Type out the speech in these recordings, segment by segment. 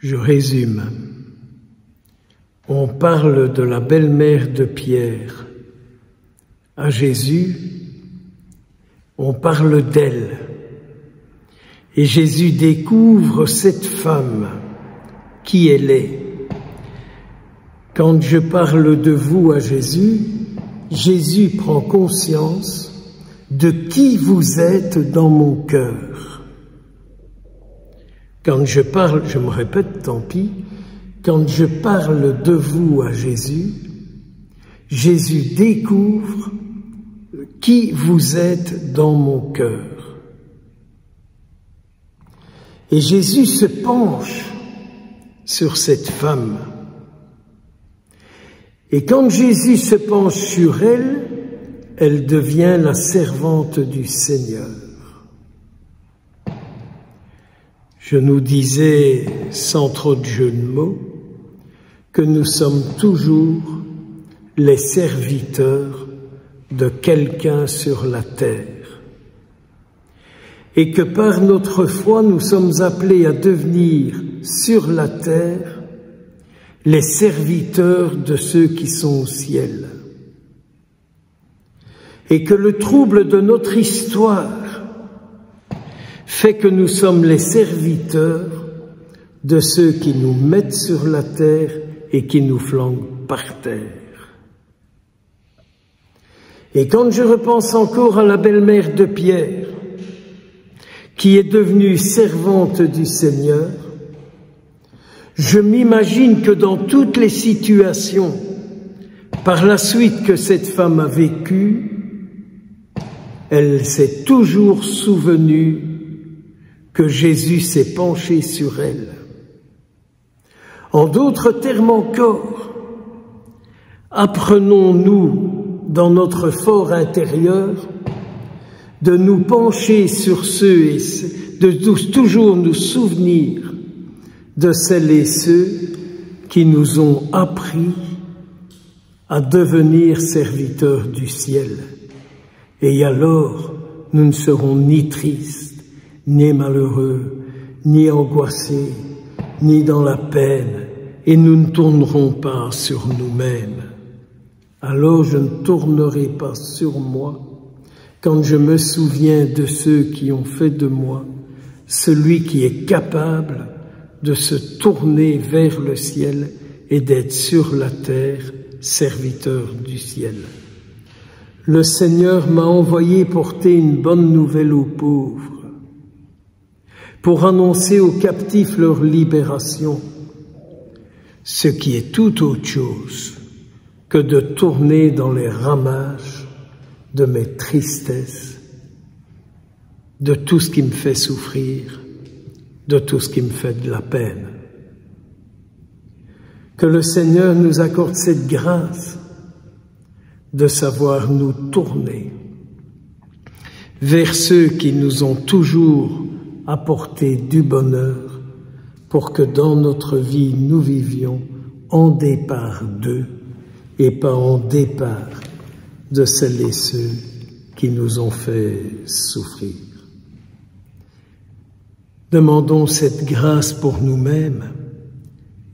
Je résume. On parle de la belle-mère de Pierre à Jésus, on parle d'elle. Et Jésus découvre cette femme, qui elle est. Quand je parle de vous à Jésus, Jésus prend conscience de qui vous êtes dans mon cœur. Quand je parle, je me répète, tant pis, quand je parle de vous à Jésus, Jésus découvre qui vous êtes dans mon cœur. Et Jésus se penche sur cette femme. Et quand Jésus se penche sur elle, elle devient la servante du Seigneur. Je nous disais, sans trop de jeu de mots, que nous sommes toujours les serviteurs de quelqu'un sur la terre. Et que par notre foi, nous sommes appelés à devenir sur la terre les serviteurs de ceux qui sont au ciel. Et que le trouble de notre histoire fait que nous sommes les serviteurs de ceux qui nous mettent sur la terre et qui nous flanquent par terre. Et quand je repense encore à la belle-mère de Pierre, qui est devenue servante du Seigneur, je m'imagine que dans toutes les situations, par la suite que cette femme a vécues, elle s'est toujours souvenue que Jésus s'est penché sur elle. En d'autres termes encore, apprenons-nous dans notre fort intérieur de nous pencher sur ceux et de toujours nous souvenir de celles et ceux qui nous ont appris à devenir serviteurs du ciel. Et alors, nous ne serons ni tristes, ni malheureux, ni angoissés, ni dans la peine, et nous ne tournerons pas sur nous-mêmes. Alors je ne tournerai pas sur moi quand je me souviens de ceux qui ont fait de moi celui qui est capable de se tourner vers le ciel et d'être sur la terre, serviteur du ciel. Le Seigneur m'a envoyé porter une bonne nouvelle aux pauvres, pour annoncer aux captifs leur libération, ce qui est tout autre chose que de tourner dans les ramages de mes tristesses, de tout ce qui me fait souffrir, de tout ce qui me fait de la peine. Que le Seigneur nous accorde cette grâce de savoir nous tourner vers ceux qui nous ont toujours apporté du bonheur pour que dans notre vie nous vivions en départ d'eux et pas en départ de celles et ceux qui nous ont fait souffrir. Demandons cette grâce pour nous-mêmes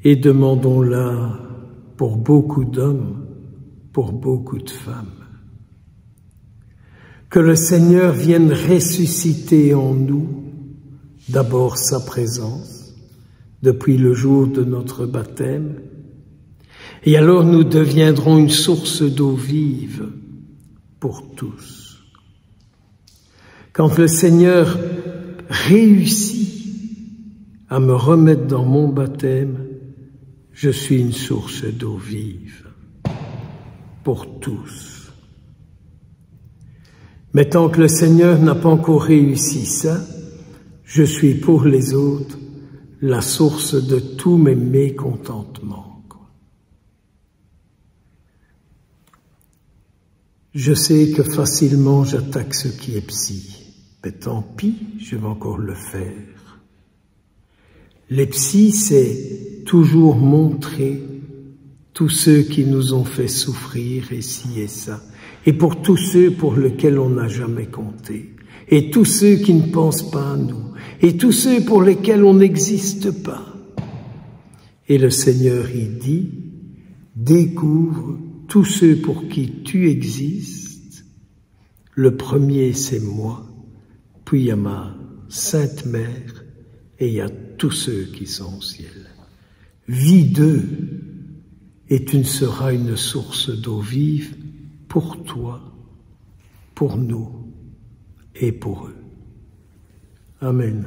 et demandons-la pour beaucoup d'hommes, pour beaucoup de femmes. Que le Seigneur vienne ressusciter en nous d'abord sa présence depuis le jour de notre baptême, et alors nous deviendrons une source d'eau vive pour tous. Quand le Seigneur réussit à me remettre dans mon baptême, je suis une source d'eau vive pour tous. Mais tant que le Seigneur n'a pas encore réussi ça, je suis pour les autres la source de tous mes mécontentements. Je sais que facilement j'attaque ce qui est psy, mais tant pis, je vais encore le faire. Les psys, c'est toujours montrer tous ceux qui nous ont fait souffrir et ci et ça, et pour tous ceux pour lesquels on n'a jamais compté, et tous ceux qui ne pensent pas à nous, et tous ceux pour lesquels on n'existe pas. Et le Seigneur y dit, découvre tous ceux pour qui tu existes. Le premier, c'est moi, puis il y a ma Sainte Mère, et il y a tous ceux qui sont au ciel. Vis d'eux, et tu ne seras une source d'eau vive pour toi, pour nous et pour eux. Amen.